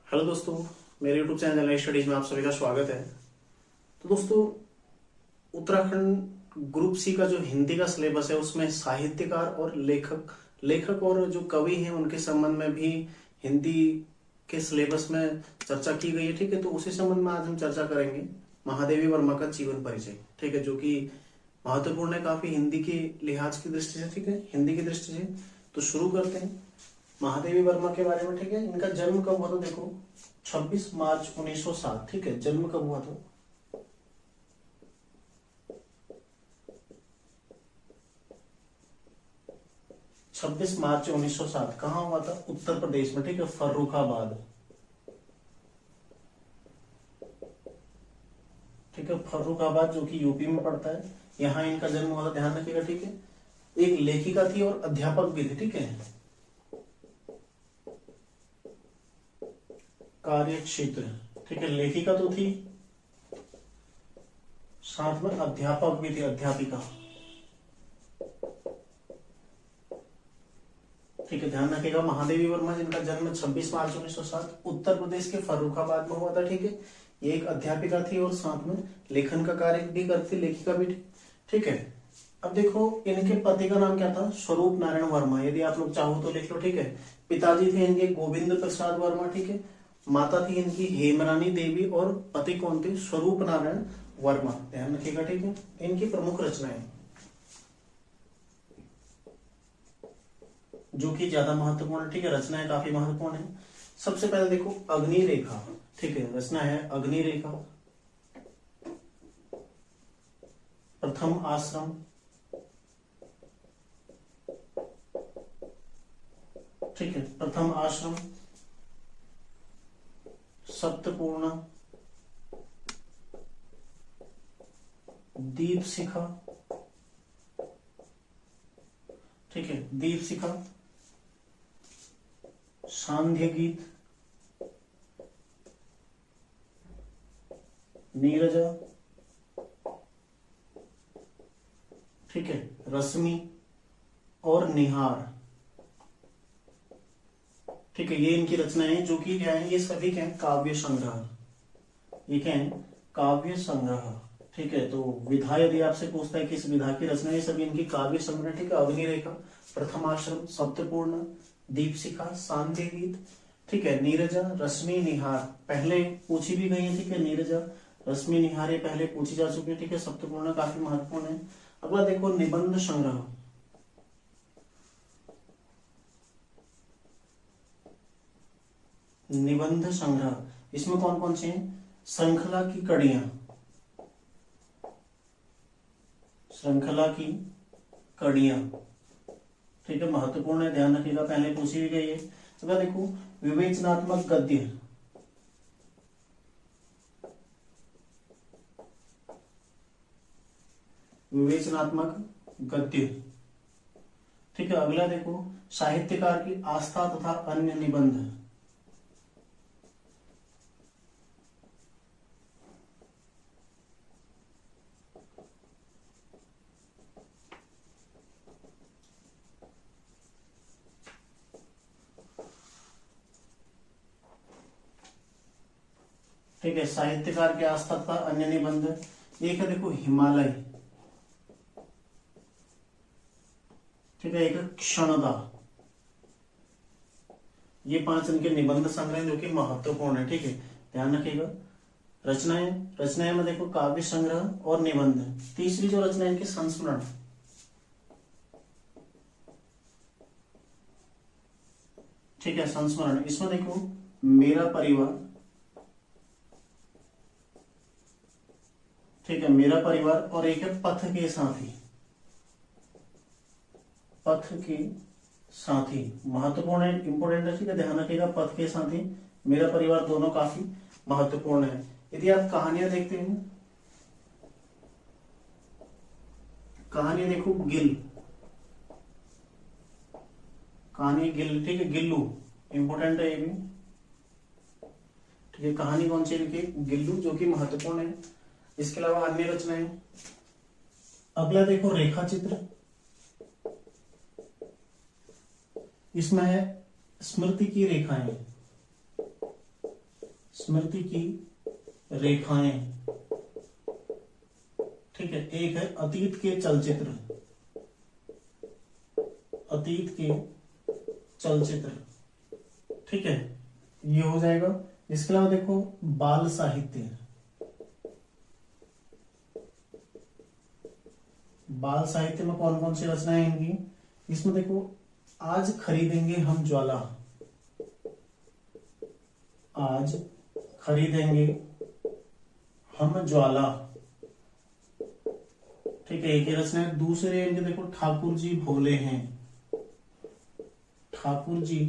Hello दोस्तों, मेरे YouTube channel नई स्टडीज में आप सभी का स्वागत है। तो दोस्तों, उत्तराखंड ग्रुप सी का जो हिंदी का सिलेबस है उसमें साहित्यकार और लेखक लेखक और जो कवि हैं उनके संबंध में भी हिंदी के सिलेबस में चर्चा की गई है। ठीक है, तो उसी संबंध में आज हम चर्चा करेंगे महादेवी वर्मा का जीवन परिचय। ठीक है, जो कि महत्वपूर्ण है काफी हिंदी के लिहाज की दृष्टि से। ठीक है, हिंदी की दृष्टि से तो शुरू करते हैं महादेवी वर्मा के बारे में। ठीक है, इनका जन्म कब हुआ था? देखो, 26 मार्च 1907। ठीक है, जन्म कब हुआ था? 26 मार्च 1907। कहाँ हुआ था? उत्तर प्रदेश में। ठीक है, फर्रुखाबाद। ठीक है, फर्रुखाबाद जो कि यूपी में पड़ता है, यहाँ इनका जन्म हुआ था। ध्यान रखिएगा। ठीक है, एक लेखिका थी और अध्यापक भी थे। ठीक है, कार्य क्षेत्र। ठीक है, लेखिका तो थी, साथ में अध्यापक भी थे, अध्यापिका। ठीक है, ध्यान रखिएगा। महादेवी वर्मा जिनका जन्म 26 मार्च 1907 उत्तर प्रदेश के फर्रुखाबाद में हुआ था। ठीक है, ये एक अध्यापिका थी और साथ में लेखन का कार्य भी करती, लेखिका भी। ठीक है, अब देखो इनके पति का नाम क्या था? स्वरूप नारायण वर्मा। यदि आप लोग चाहो तो लिख लो। ठीक है, पिताजी थे इनके गोविंद प्रसाद वर्मा। ठीक है, माता थी इनकी हेमरानी देवी और पति कौन थे? स्वरूप नारायण वर्मा। ध्यान रखिएगा। ठीक है, इनकी प्रमुख रचनाएं जो कि ज्यादा महत्वपूर्ण है। ठीक है, रचनाएं काफी महत्वपूर्ण है। सबसे पहले देखो अग्नि रेखा। ठीक है, रचना है अग्नि रेखा, प्रथम आश्रम। ठीक है, प्रथम आश्रम, सप्तपूर्ण, दीप शिखा। ठीक है, दीप शिखा, सांध्य गीत, नीरजा। ठीक है, रश्मि और निहार। ठीक है, ये इनकी रचनाएं जो कि क्या है, ये सभी क्या है? काव्य संग्रह। ये क्या है? काव्य संग्रह। ठीक है, तो विधा यदि आपसे पूछता है किस विधा की रचना, ये सभी इनकी काव्य संग्रह। ठीक है, अग्नि रेखा, प्रथमाश्रम, सप्तपूर्ण, दीपशिखा, सांध्य गीत। ठीक है, नीरजा, रश्मि, निहार पहले पूछी भी गई है। ठीक है, नीरजा, रश्मि, निहार ये पहले पूछी जा चुकी है। ठीक है, सप्तपूर्ण काफी महत्वपूर्ण है। अगला देखो निबंध संग्रह। निबंध संग्रह, इसमें कौन कौन से हैं? श्रृंखला की कड़ियां, श्रृंखला की कड़ियां। ठीक है, महत्वपूर्ण है, ध्यान रखिएगा, पहले पूछी भी गई है। अगर देखो विवेचनात्मक गद्य, विवेचनात्मक गद्य। ठीक है, अगला देखो साहित्यकार की आस्था तथा अन्य निबंध। ठीक है, साहित्यकार की आस्था तथा अन्य निबंध। एक है देखो हिमालय। ठीक है, एक है क्षणदा। ये 5 इनके निबंध संग्रह जो कि महत्वपूर्ण है। ठीक है, ध्यान रखिएगा। रचनाएं में देखो काव्य संग्रह और निबंध। तीसरी जो रचना है इनकी संस्मरण। ठीक है, संस्मरण, इसमें देखो मेरा परिवार। ठीक है, मेरा परिवार, और एक है पथ के साथी। पथ के साथी महत्वपूर्ण है, इंपोर्टेंट है। ठीक है, ध्यान रखिएगा, पथ के साथी, मेरा परिवार दोनों काफी महत्वपूर्ण है। यदि आप कहानियां देखते हैं, कहानी देखो गिल, कहानी गिल। ठीक है, गिल्लू इंपोर्टेंट है ये भी। ठीक है, कहानी कौन सी लिखी? गिल्लू, जो कि महत्वपूर्ण है। इसके अलावा अन्य रचनाएं। अगला देखो रेखा चित्र। इसमें है स्मृति की रेखाएं। स्मृति की रेखाएं, ठीक है। एक है अतीत के चलचित्र, अतीत के चलचित्र, ठीक है, ये हो जाएगा। इसके अलावा देखो बाल साहित्य, बाल साहित्य में कौन कौन सी रचनाएं इनकी, इसमें देखो आज खरीदेंगे हम ज्वाला, आज खरीदेंगे हम ज्वाला, ठीक है, एक ही रचना है। दूसरे इनके देखो ठाकुर जी भोले हैं, ठाकुर जी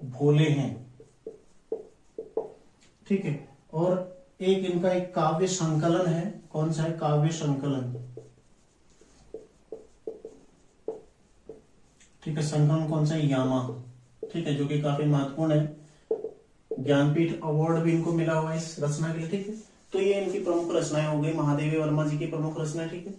भोले हैं, ठीक है। और एक इनका एक काव्य संकलन है, कौन सा है, काव्य संकलन, ठीक है। संकलन कौन सा है, यामा, ठीक है, जो कि काफी महत्वपूर्ण है। ज्ञानपीठ अवार्ड भी इनको मिला हुआ है इस रचना के लिए, ठीक है। तो ये इनकी प्रमुख रचनाएं हो गई, महादेवी वर्मा जी की प्रमुख रचनाएं, ठीक है।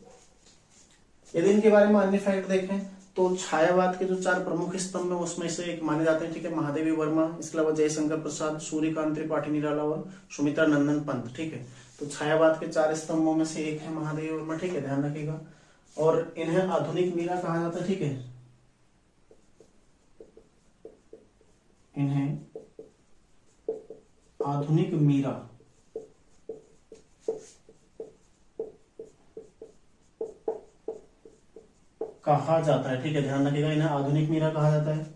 यदि इनके बारे में अन्य फैक्ट देखें तो छायावाद के जो 4 प्रमुख स्तंभ है उसमें से एक माने जाते हैं, ठीक है, महादेवी वर्मा, इसके अलावा जयशंकर प्रसाद, सूर्यकांत त्रिपाठी निराला और सुमित्रा नंदन पंत, ठीक है। तो छायावाद के 4 स्तंभों में से एक है महादेवी वर्मा, ठीक है, ध्यान रखिएगा। और इन्हें आधुनिक मीरा कहा जाता है, ठीक है, इन्हें आधुनिक मीरा कहा जाता है, ठीक है, ध्यान रखिएगा, इन्हें आधुनिक मीरा कहा जाता है।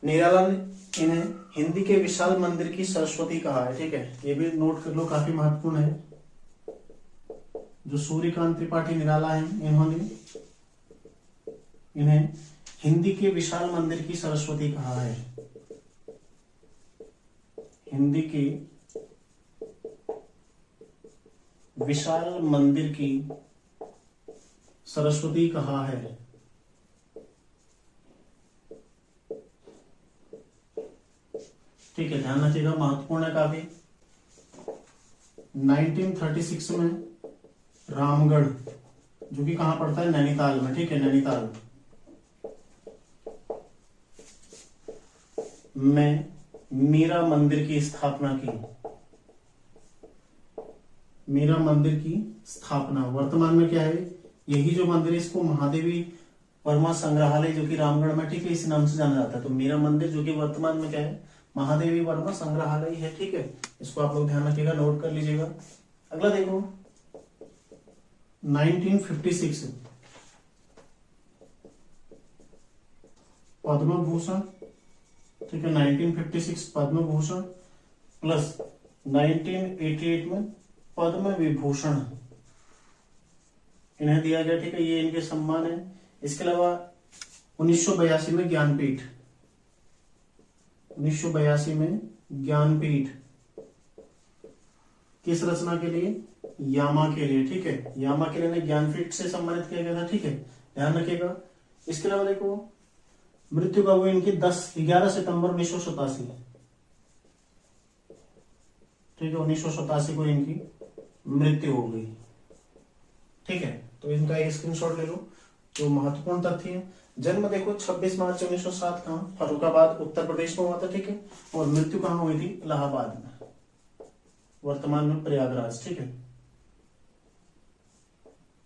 निराला ने इन्हें हिंदी के विशाल मंदिर की सरस्वती कहा है, ठीक है, ये भी नोट कर लो, काफी महत्वपूर्ण है। जो सूर्यकांत त्रिपाठी निराला हैं, इन्होंने इन्हें हिंदी के विशाल मंदिर की सरस्वती कहा है, हिंदी के विशाल मंदिर की सरस्वती कहा है, ठीक है, ध्यान रखिएगा, महत्वपूर्ण है काफी। 1936 में रामगढ़, जो कि कहां पड़ता है, नैनीताल में, ठीक है, नैनीताल में मीरा मंदिर की स्थापना की, मीरा मंदिर की स्थापना। वर्तमान में क्या है, यही जो मंदिर है इसको महादेवी वर्मा संग्रहालय, जो कि रामगढ़ में, ठीक है, इस नाम से जाना जाता है। तो मीरा मंदिर जो कि वर्तमान में क्या है, महादेवी वर्मा संग्रहालय है, ठीक है, इसको आप लोग ध्यान रखिएगा, नोट कर लीजिएगा। अगला देखो 1956 पद्म भूषण, ठीक है, 1956 पद्म भूषण प्लस 1988 में पद्म विभूषण इन्हें दिया गया, ठीक है, ये इनके सम्मान है। इसके अलावा 1982 में ज्ञानपीठ, 1982 में ज्ञानपीठ किस रचना के लिए, यामा के लिए, ठीक है, यामा के लिए ज्ञानपीठ से सम्मानित किया गया था, ठीक है, ध्यान रखिएगा। इसके अलावा देखो मृत्यु का वो इनकी 11 सितंबर 1987, ठीक है, 1987 को इनकी मृत्यु हो गई, ठीक है। तो इनका एक स्क्रीनशॉट ले लो। जो महत्वपूर्ण तथ्य है, जन्म देखो 26 मार्च 1907 कहां, फर्रुखाबाद उत्तर प्रदेश में हुआ था, ठीक है, और मृत्यु कहां हुई थी, इलाहाबाद में, वर्तमान में प्रयागराज, ठीक है,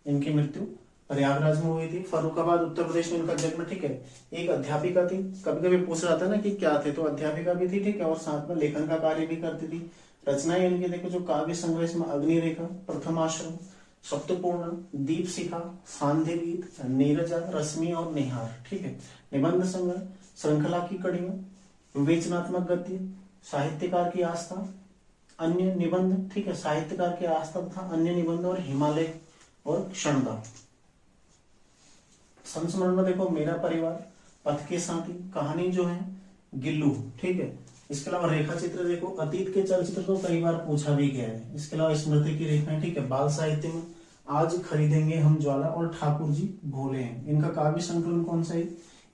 इनकी मृत्यु प्रयागराज में हुई थी, फर्रुखाबाद उत्तर प्रदेश में इनका जन्म, ठीक है। एक अध्यापिका थी, कभी कभी पूछ रहा था ना कि क्या थे, तो अध्यापिका भी थी, ठीक है, और साथ में लेखन का कार्य भी करती थी। रचनाएं इनकी देखो, जो काव्य संग्रह इसमें अग्निरेखा, प्रथम आश्रम, सप्तपूर्ण, दीप शिखा, सांध्य गीत, नीरजा, रश्मि और निहार, ठीक है। निबंध संग्रह, श्रृंखला की कड़ियां, विवेचनात्मक गद्य, साहित्यकार की आस्था, अन्य निबंध, ठीक है, साहित्यकार की आस्था तथा अन्य निबंध, और हिमालय और क्षणदा। संस्मरण में देखो मेरा परिवार, पथ के साथी, कहानी जो है गिल्लू, ठीक है। इसके अलावा रेखा चित्र देखो, अतीत के चलचित्र को कई बार पूछा भी गया है। इसके अलावा स्मृति की रेखाएं, ठीक है। बाल साहित्य में आज खरीदेंगे हम ज्वाला और ठाकुर जी भोले हैं। इनका काव्य संकलन कौन सा है,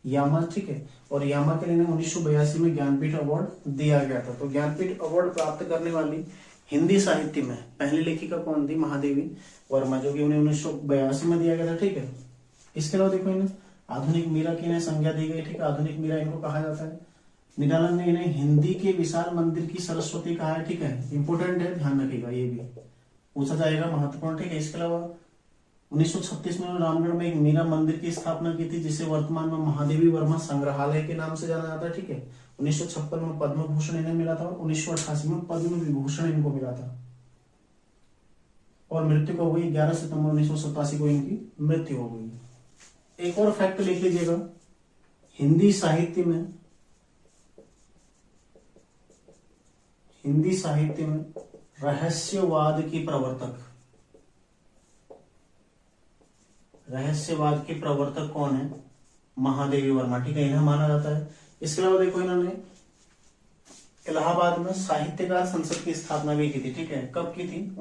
यामा, ठीक है, और यामा के लिए 1982 में ज्ञानपीठ अवार्ड दिया गया था। तो ज्ञानपीठ अवार्ड प्राप्त करने वाली हिंदी साहित्य में पहली लेखिका कौन थी, महादेवी वर्मा, जो कि उन्हें 1982 में दिया गया था, ठीक है। इसके अलावा देखो इन्हें आधुनिक मीरा की इन्हें संज्ञा दी गई, ठीक है, आधुनिक मीरा इनको कहा जाता है। निरालन ने इन्हें हिंदी के विशाल मंदिर की सरस्वती कहा है, ठीक है, इंपोर्टेंट है, ध्यान रखिएगा, ये भी पूछा जाएगा, महत्वपूर्ण, ठीक है। इसके अलावा 1936 में रामगढ़ में एक मीरा मंदिर की स्थापना की थी, जिसे वर्तमान में महादेवी वर्मा संग्रहालय के नाम से जाना जाता है, ठीक है। 1956 में पद्म भूषण इन्हें मिला था और 1988 में पद्म विभूषण इनको मिला था। और मृत्यु को हुई 11 सितंबर 1987 को इनकी मृत्यु हो गई। एक और फैक्ट लिख लीजिएगा, हिंदी साहित्य में रहस्यवाद की प्रवर्तक कौन है? महादेवी वर्मा, ठीक है, इन्हें माना जाता है। इसके अलावा देखो, इन्होंने इलाहाबाद में साहित्यकार संसद की स्थापना भी की थी, ठीक है। कब की थी?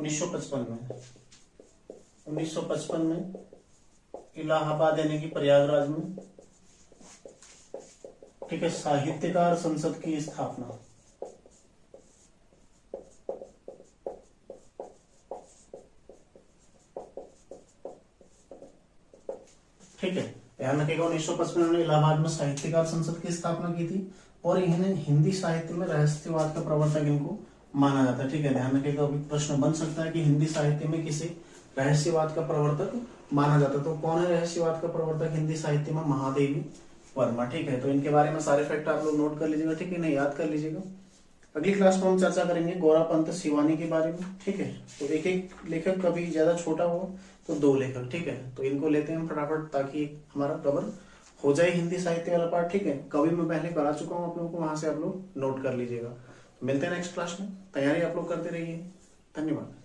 1955 में इलाहाबाद यानी कि प्रयागराज में, ठीक है, साहित्यकार संसद की स्थापना। ठीक है, ध्यान रखिएगा, 1955 में इलाहाबाद में साहित्यकार संसद की स्थापना की थी और इन्हें हिंदी साहित्य में रहस्यवाद का प्रवर्तक इनको माना जाता है, ठीक है। ध्यान रखिएगा, अभी प्रश्न बन सकता है कि हिंदी साहित्य में किसे रहस्यवाद का प्रवर्तक माना जाता है, तो कौन है रहस्यवाद का प्रवर्तक हिंदी साहित्य में? महादेवी वर्मा, ठीक है। तो इनके बारे में सारे फैक्ट आप लोग नोट कर लीजिएगा, ठीक है, नहीं याद कर लीजिएगा। अगली क्लास में हम चर्चा करेंगे गौरापंत शिवानी के बारे में, ठीक है। तो एक एक लेखक, कभी ज्यादा छोटा हो तो 2 लेखक, ठीक है। तो इनको लेते हैं हम फटाफट, ताकि हमारा कवर हो जाए हिंदी साहित्य वाला पार्ट, ठीक है। कभी मैं पहले करा चुका हूँ आप लोगों को, वहां से आप लोग नोट कर लीजिएगा। मिलते हैं नेक्स्ट क्लास में, तैयारी आप लोग करते रहिए। धन्यवाद।